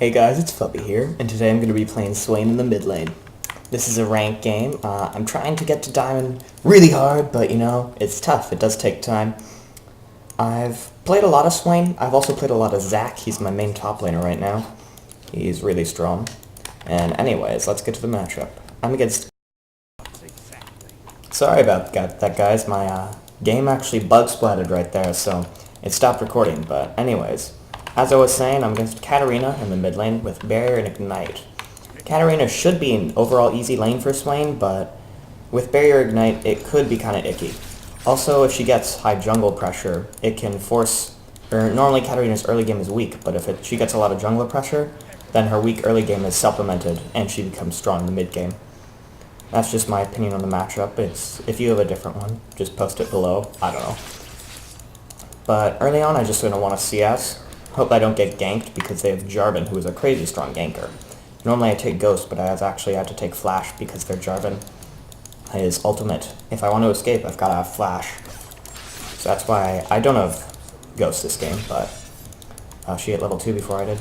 Hey guys, it's Fubby here, and today I'm going to be playing Swain in the mid lane. This is a ranked game. I'm trying to get to Diamond really hard, but you know, it's tough. It does take time. I've played a lot of Swain. I've also played a lot of Zac. He's my main top laner right now. He's really strong. And anyways, let's get to the matchup. I'm against... Sorry about that, guys. My game actually bug splatted right there, so it stopped recording, but anyways. As I was saying, I'm against Katarina in the mid lane with Barrier and Ignite. Katarina should be an overall easy lane for Swain, but with Barrier Ignite, it could be kind of icky. Also, if she gets high jungle pressure, it can force... normally Katarina's early game is weak, but if she gets a lot of jungler pressure, then her weak early game is supplemented, and she becomes strong in the mid game. That's just my opinion on the matchup. If you have a different one, just post it below. I don't know. But early on, I just going to want to CS. Hope I don't get ganked because they have Jarvan, who is a crazy strong ganker. Normally I take Ghost, but I actually had to take Flash because their Jarvan is ultimate. If I want to escape, I've got to have Flash. So that's why I don't have Ghost this game, but she hit level 2 before I did.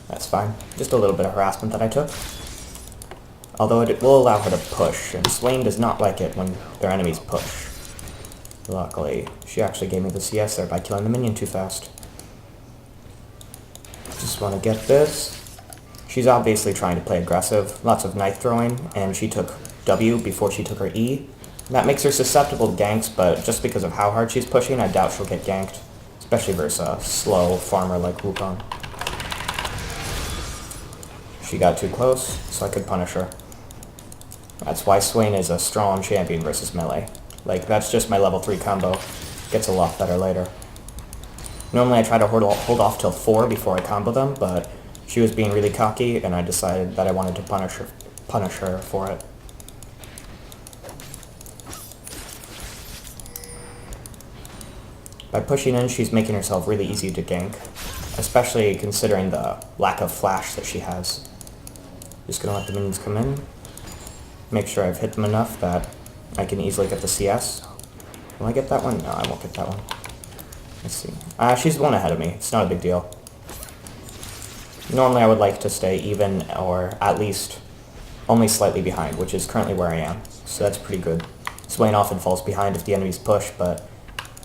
That's fine. Just a little bit of harassment that I took. Although it will allow her to push, and Swain does not like it when their enemies push. Luckily, she actually gave me the CS there by killing the minion too fast. Just want to get this. She's obviously trying to play aggressive, lots of knife throwing, and she took W before she took her E. That makes her susceptible to ganks, but just because of how hard she's pushing, I doubt she'll get ganked, especially versus a slow farmer like Wukong. She got too close, so I could punish her. That's why Swain is a strong champion versus melee. Like, that's just my level 3 combo. Gets a lot better later. Normally I try to hold off till 4 before I combo them, but she was being really cocky, and I decided that I wanted to punish her for it. By pushing in, she's making herself really easy to gank, especially considering the lack of flash that she has. Just gonna let the minions come in. Make sure I've hit them enough that I can easily get the CS. Will I get that one? No, I won't get that one. Let's see. She's one ahead of me. It's not a big deal. Normally I would like to stay even, or at least only slightly behind, which is currently where I am. So that's pretty good. Swain often falls behind if the enemies push, but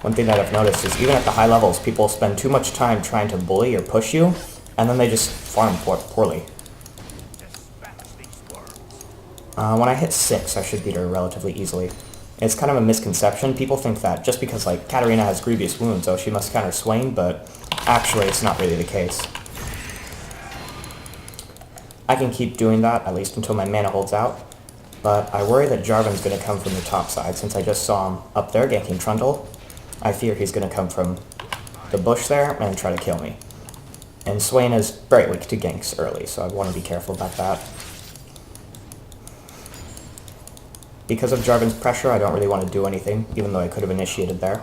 one thing that I've noticed is even at the high levels, people spend too much time trying to bully or push you, and then they just farm poorly. When I hit 6, I should beat her relatively easily. It's kind of a misconception. People think that just because, like, Katarina has grievous wounds, oh, she must counter Swain, but actually it's not really the case. I can keep doing that, at least until my mana holds out, but I worry that Jarvan's going to come from the top side. Since I just saw him up there ganking Trundle, I fear he's going to come from the bush there and try to kill me. And Swain is very weak to ganks early, so I want to be careful about that. Because of Jarvan's pressure, I don't really want to do anything, even though I could have initiated there.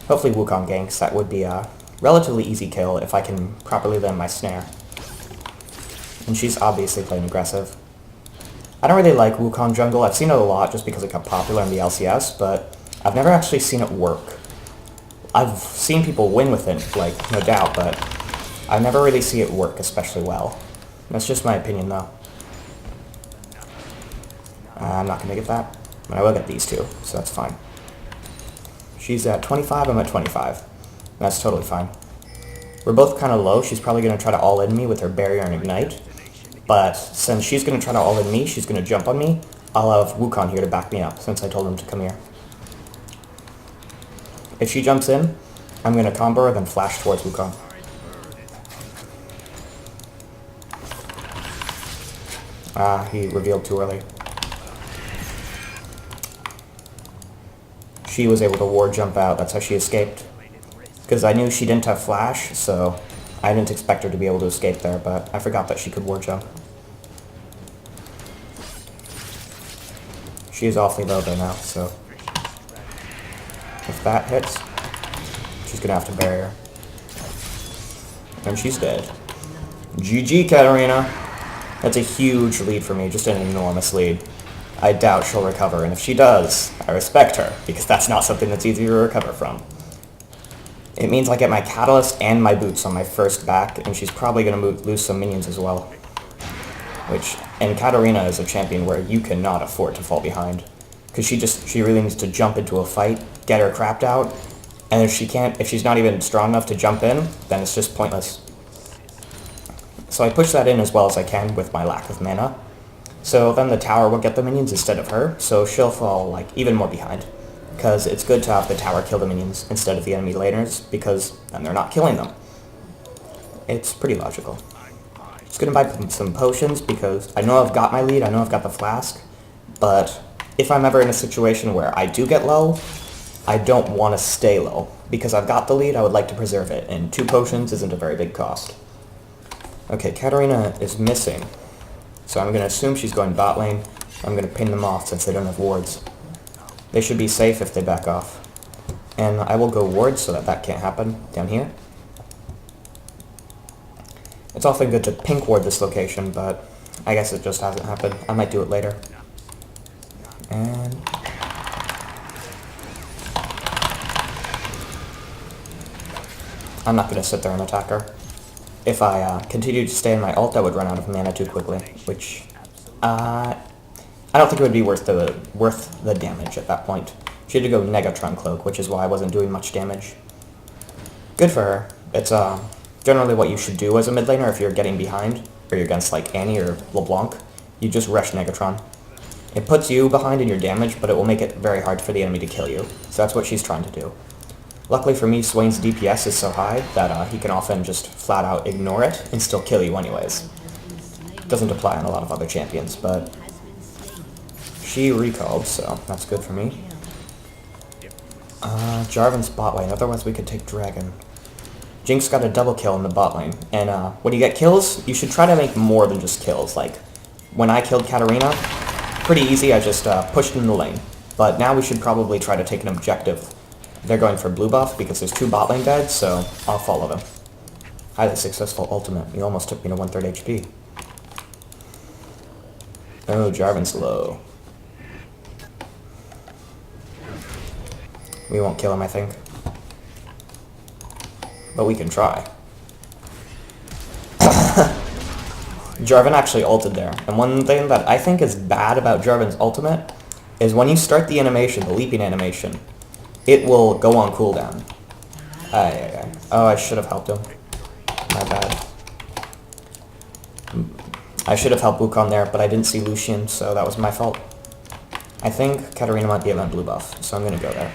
Hopefully Wukong ganks. That would be a relatively easy kill if I can properly land my snare. And she's obviously playing aggressive. I don't really like Wukong jungle. I've seen it a lot just because it got popular in the LCS, but I've never actually seen it work. I've seen people win with it, like, no doubt, but I never really see it work especially well. That's just my opinion, though. I'm not going to get that, but I will get these two, so that's fine. She's at 25, I'm at 25. That's totally fine. We're both kind of low. She's probably going to try to all-in me with her Barrier and Ignite, but since she's going to try to all-in me, she's going to jump on me. I'll have Wukong here to back me up, since I told him to come here. If she jumps in, I'm going to combo her, then flash towards Wukong. He revealed too early. She was able to ward jump out. That's how she escaped. Because I knew she didn't have flash, so I didn't expect her to be able to escape there, but I forgot that she could ward jump. She is awfully low there now, so if that hits, she's going to have to barrier. And she's dead. GG, Katarina. That's a huge lead for me, just an enormous lead. I doubt she'll recover, and if she does, I respect her, because that's not something that's easy to recover from. It means I get my Catalyst and my Boots on my first back, and she's probably going to lose some minions as well. Which, and Katarina is a champion where you cannot afford to fall behind. Because she really needs to jump into a fight, get her crapped out, and if she's not even strong enough to jump in, then it's just pointless. So I push that in as well as I can with my lack of mana. So then the tower will get the minions instead of her, so she'll fall like even more behind. Because it's good to have the tower kill the minions instead of the enemy laners, because then they're not killing them. It's pretty logical. Just gonna buy some potions because I know I've got my lead, I know I've got the flask, but if I'm ever in a situation where I do get low, I don't want to stay low. Because I've got the lead, I would like to preserve it, and 2 potions isn't a very big cost. Okay, Katarina is missing, so I'm gonna assume she's going bot lane. I'm gonna pin them off since they don't have wards. They should be safe if they back off. And I will go ward so that can't happen down here. It's often good to pink ward this location, but I guess it just hasn't happened. I might do it later. And I'm not going to sit there and attack her. If I continued to stay in my ult, I would run out of mana too quickly, which I don't think it would be worth the damage at that point. She had to go Negatron Cloak, which is why I wasn't doing much damage. Good for her. It's generally what you should do as a mid laner if you're getting behind, or you're against like Annie or LeBlanc. You just rush Negatron. It puts you behind in your damage, but it will make it very hard for the enemy to kill you. So that's what she's trying to do. Luckily for me, Swain's DPS is so high that he can often just flat out ignore it and still kill you anyways. Doesn't apply on a lot of other champions, but she recalled, so that's good for me. Jarvan's bot lane, otherwise we could take Dragon. Jinx got a double kill in the bot lane, and when you get kills, you should try to make more than just kills. Like, when I killed Katarina, pretty easy, I just pushed in the lane. But now we should probably try to take an objective. They're going for blue buff because there's 2 bot lane dead, so I'll follow them. Highly successful ultimate. You almost took me to 1/3 HP. Oh, Jarvan's low. We won't kill him, I think. But we can try. Jarvan actually ulted there. And one thing that I think is bad about Jarvan's ultimate is when you start the animation, the leaping animation, it will go on cooldown. Oh, I should have helped him. My bad. I should have helped Wukong there, but I didn't see Lucian, so that was my fault. I think Katarina might be at my blue buff, so I'm going to go there.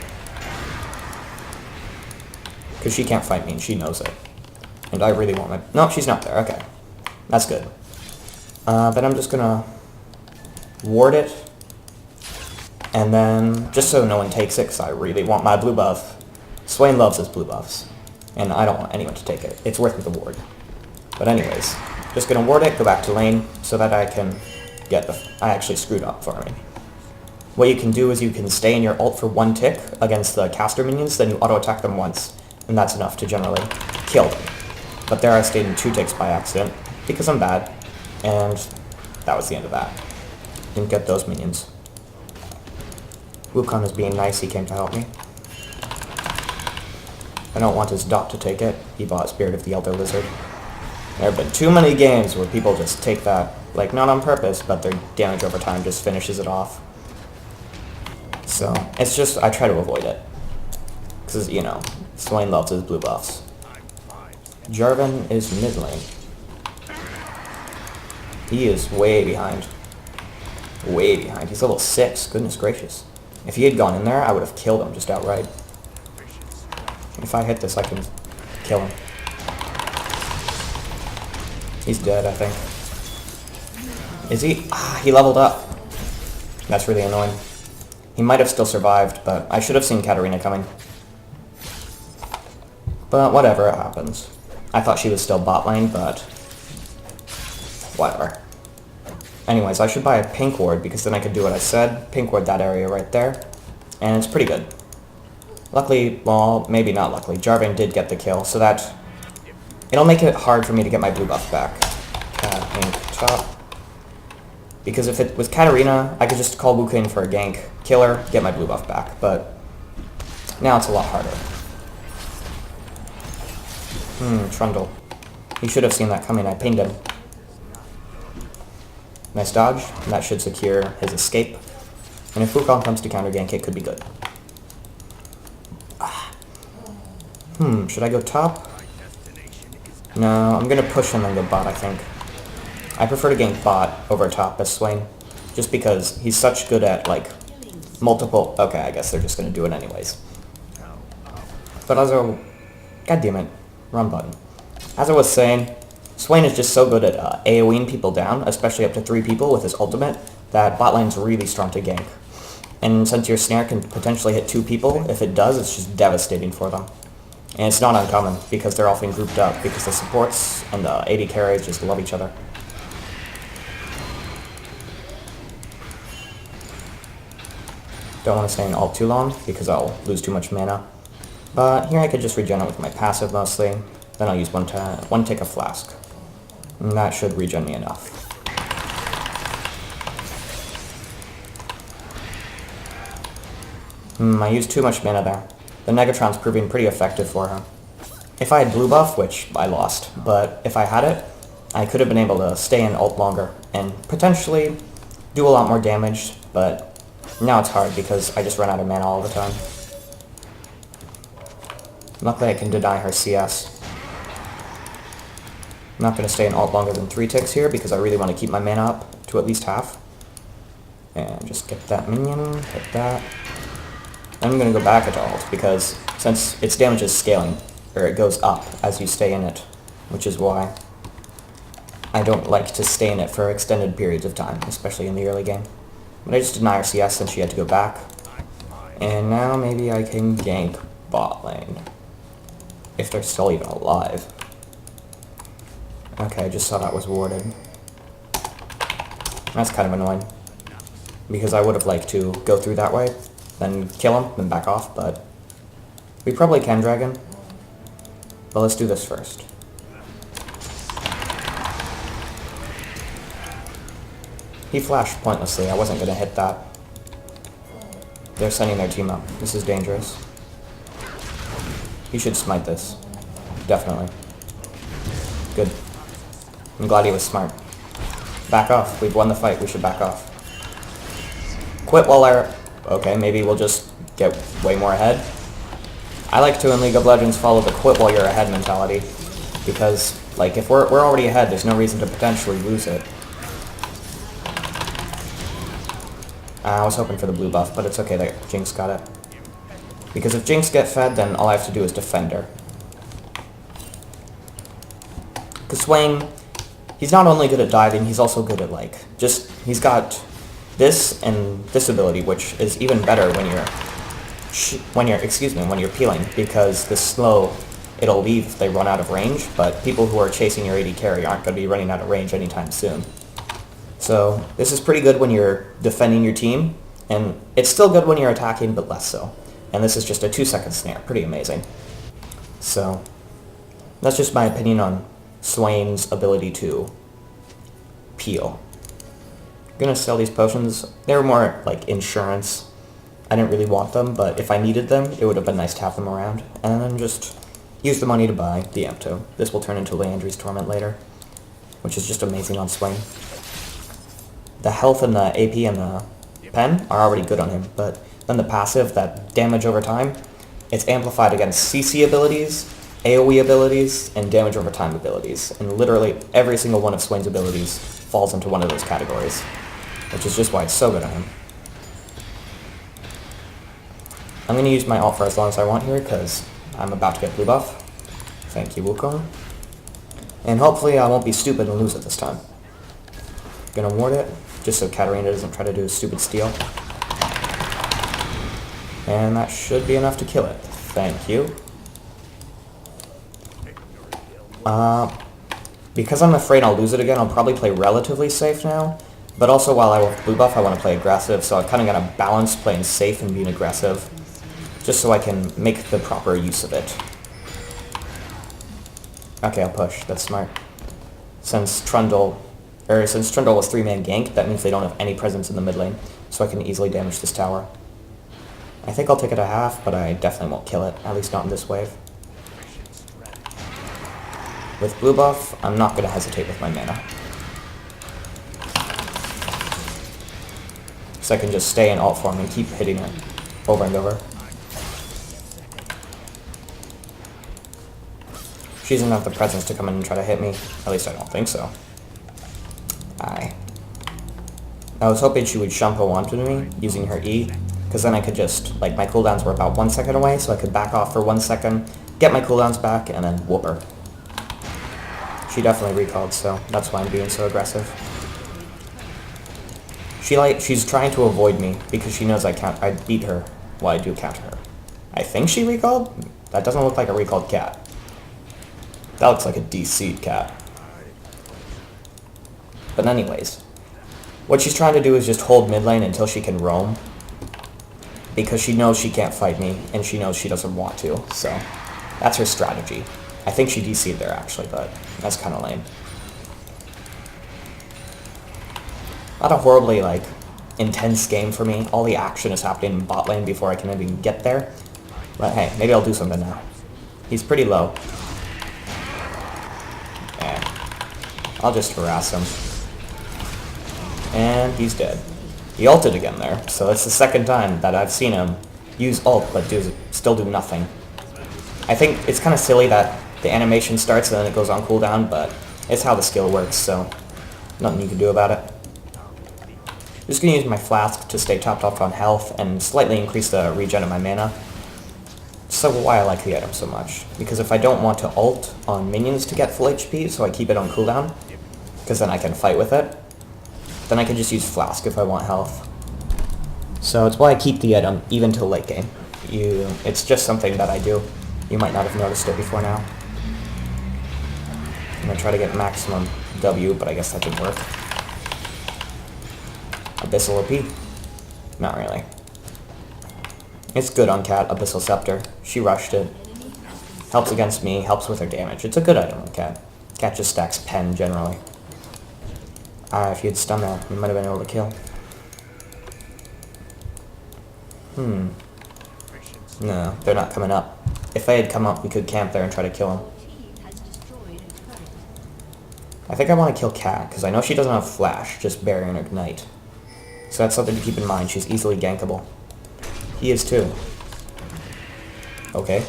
Because she can't fight me, and she knows it. And I really want my... No, she's not there. Okay. That's good. Then I'm just going to ward it. And then, just so no one takes it, because I really want my blue buff. Swain loves his blue buffs. And I don't want anyone to take it. It's worth me the ward. But anyways, just going to ward it, go back to lane, so that I can get the... I actually screwed up for me. What you can do is you can stay in your ult for 1 tick against the caster minions, then you auto-attack them once. And that's enough to generally kill them. But there I stayed in 2 ticks by accident, because I'm bad. And that was the end of that. Didn't get those minions. Wukong is being nice, he came to help me. I don't want his dot to take it. He bought Spirit of the Elder Lizard. There have been too many games where people just take that, like, not on purpose, but their damage over time just finishes it off. So, it's just, I try to avoid it. Because, you know, Swain loves his blue buffs. Jarvan is mid lane. He is way behind. Way behind. He's level 6, goodness gracious. If he had gone in there, I would have killed him just outright. If I hit this, I can kill him. He's dead, I think. Is he? Ah, he leveled up. That's really annoying. He might have still survived, but I should have seen Katarina coming. But whatever, it happens. I thought she was still bot lane, but whatever. Anyways, I should buy a pink ward because then I could do what I said. Pink ward that area right there. And it's pretty good. Luckily, well, maybe not luckily, Jarvan did get the kill, so that it'll make it hard for me to get my blue buff back. Pink top. Because if it was Katarina, I could just call Wukong for a gank, kill her, get my blue buff back. But now it's a lot harder. Trundle. He should have seen that coming. I pinged him. Nice dodge. That should secure his escape. And if Wukong comes to counter gank, it could be good. Should I go top? No, I'm gonna push him and go bot, I think. I prefer to gank bot over top as Swain. Just because he's such good at, like, multiple... Okay, I guess they're just gonna do it anyways. But also... God damn it. Wrong button. As I was saying, Swain is just so good at AoEing people down, especially up to 3 people with his ultimate, that bot lane's really strong to gank. And since your snare can potentially hit 2 people, if it does, it's just devastating for them. And it's not uncommon, because they're often grouped up, because the supports and the AD carries just love each other. Don't want to stay in ult too long, because I'll lose too much mana. But here I could just regen it with my passive mostly, then I'll use one tick of flask. And that should regen me enough. I used too much mana there. The Negatron's proving pretty effective for her. If I had blue buff, which I lost, but if I had it, I could have been able to stay in ult longer and potentially do a lot more damage, but now it's hard because I just run out of mana all the time. Luckily I can deny her CS. I'm not going to stay in ult longer than 3 ticks here because I really want to keep my mana up to at least half. And just get that minion, hit that. I'm going to go back into ult because since its damage is scaling, or it goes up as you stay in it, which is why I don't like to stay in it for extended periods of time, especially in the early game. But I just deny her CS since she had to go back. And now maybe I can gank bot lane. If they're still even alive. Okay, I just saw that was warded. That's kind of annoying. Because I would have liked to go through that way, then kill him, then back off, but we probably can drag him. But let's do this first. He flashed pointlessly. I wasn't going to hit that. They're sending their team up. This is dangerous. He should smite this. Definitely. Good. I'm glad he was smart. Back off. We've won the fight. We should back off. Quit while I... Okay, maybe we'll just get way more ahead. I like to, in League of Legends, follow the quit while you're ahead mentality. Because, like, if we're already ahead, there's no reason to potentially lose it. I was hoping for the blue buff, but it's okay that Jinx got it. Because if Jinx get fed, then all I have to do is defend her. Because Swain, he's not only good at diving, he's also good at, like, just, he's got this and this ability, which is even better when you're peeling, because the slow, it'll leave if they run out of range, but people who are chasing your AD carry aren't going to be running out of range anytime soon. So, this is pretty good when you're defending your team, and it's still good when you're attacking, but less so. And this is just a 2-second snare. Pretty amazing. So, that's just my opinion on Swain's ability to peel. I'm gonna sell these potions. They were more like insurance. I didn't really want them, but if I needed them, it would have been nice to have them around. And then just use the money to buy the Ampto. This will turn into Leandri's Torment later, which is just amazing on Swain. The health and the AP and the pen are already good on him, but then the passive, that damage over time, it's amplified against CC abilities, AoE abilities, and damage over time abilities. And literally every single one of Swain's abilities falls into one of those categories, which is just why it's so good on him. I'm going to use my ult for as long as I want here, because I'm about to get blue buff. Thank you, Wukong. And hopefully I won't be stupid and lose it this time. Gonna ward it, just so Katarina doesn't try to do a stupid steal. And that should be enough to kill it. Thank you. Because I'm afraid I'll lose it again, I'll probably play relatively safe now. But also while I have blue buff, I want to play aggressive, so I'm kind of going to balance playing safe and being aggressive. Just so I can make the proper use of it. Okay, I'll push. That's smart. Since Trundle was 3-man gank, that means they don't have any presence in the mid lane, so I can easily damage this tower. I think I'll take it a half, but I definitely won't kill it, at least not in this wave. With blue buff, I'm not going to hesitate with my mana. So I can just stay in alt form and keep hitting it over and over. She doesn't have the presence to come in and try to hit me. At least I don't think so. I was hoping she would Shumpo onto me using her E, because then I could just, like, my cooldowns were about 1 second away, so I could back off for 1 second, get my cooldowns back, and then whoop her. She definitely recalled, so that's why I'm being so aggressive. She's trying to avoid me because she knows I beat her while I do counter her. I think she recalled? That doesn't look like a recalled cat. That looks like a DC'd cat. But anyways, what she's trying to do is just hold mid lane until she can roam, because she knows she can't fight me, and she knows she doesn't want to, so that's her strategy. I think she DC'd there actually, but that's kind of lame. Not a horribly, like, intense game for me. All the action is happening in bot lane before I can even get there. But hey, maybe I'll do something now. He's pretty low. I'll just harass him. And he's dead. He ulted again there, so it's the second time that I've seen him use ult but still do nothing. I think it's kind of silly that the animation starts and then it goes on cooldown, but it's how the skill works, so nothing you can do about it. Just going to use my flask to stay topped off on health and slightly increase the regen of my mana. So why I like the item so much. Because if I don't want to ult on minions to get full HP, so I keep it on cooldown, because then I can fight with it, then I can just use flask if I want health. So it's why I keep the item even till late game. It's just something that I do. You might not have noticed it before now. I'm going to try to get maximum W, but I guess that didn't work. Abyssal OP? Not really. It's good on Cat, Abyssal Scepter. She rushed it. Helps against me, helps with her damage. It's a good item on Cat. Cat just stacks pen generally. If you had stunned that, you might have been able to kill. No, they're not coming up. If they had come up, we could camp there and try to kill him. I think I want to kill Cat, because I know she doesn't have Flash, just Barrier and Ignite. So that's something to keep in mind. She's easily gankable. He is too. Okay.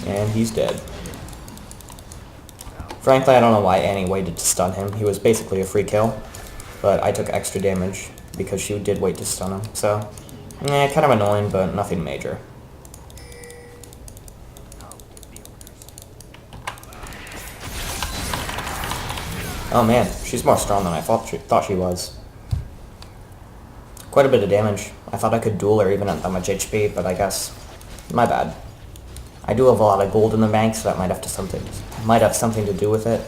And he's dead. Frankly, I don't know why Annie waited to stun him. He was basically a free kill. But I took extra damage because she did wait to stun him. So, kind of annoying, but nothing major. Oh man, she's more strong than I thought she was. Quite a bit of damage. I thought I could duel her even at that much HP, but I guess my bad. I do have a lot of gold in the bank, so that might have something to do with it.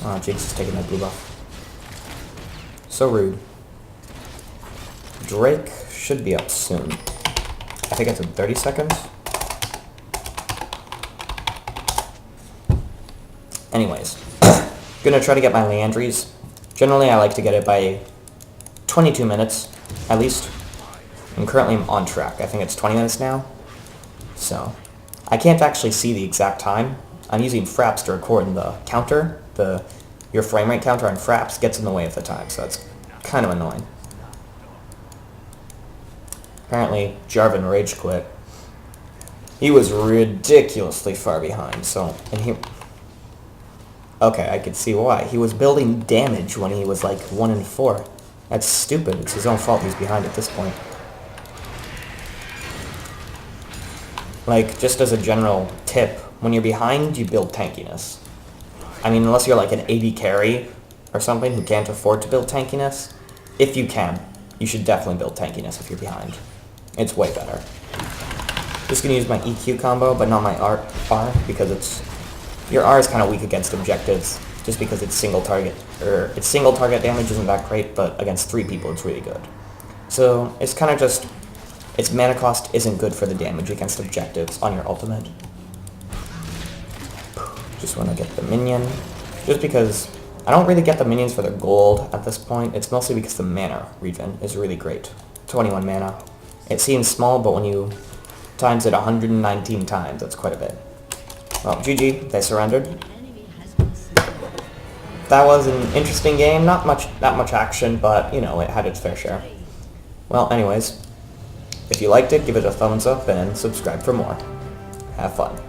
Oh, Jinx is taking that blue buff. So rude. Drake should be up soon. I think it's in 30 seconds. Anyways. Gonna try to get my Leandries. Generally, I like to get it by 22 minutes, at least. And currently I'm on track. I think it's 20 minutes now. So, I can't actually see the exact time. I'm using Fraps to record, and the counter, your frame rate counter on Fraps gets in the way of the time, so that's kind of annoying. Apparently, Jarvan rage quit. He was ridiculously far behind, okay, I could see why. He was building damage when he was like 1 in 4. That's stupid. It's his own fault he's behind at this point. Like, just as a general tip, when you're behind, you build tankiness. I mean, unless you're like an AD carry or something who can't afford to build tankiness, if you can, you should definitely build tankiness if you're behind. It's way better. Just gonna use my EQ combo, but not my R, because your R is kind of weak against objectives, just because its single target damage isn't that great, but against 3 people it's really good. So it's kind of just, its mana cost isn't good for the damage against objectives on your ultimate. Just want to get the minion, just because I don't really get the minions for their gold at this point. It's mostly because the mana regen is really great. 21 mana. It seems small, but when you times it 119 times. That's quite a bit. Well, GG, they surrendered. That was an interesting game. Not that much action, but, you know, it had its fair share. Well, anyways, if you liked it, give it a thumbs up and subscribe for more. Have fun.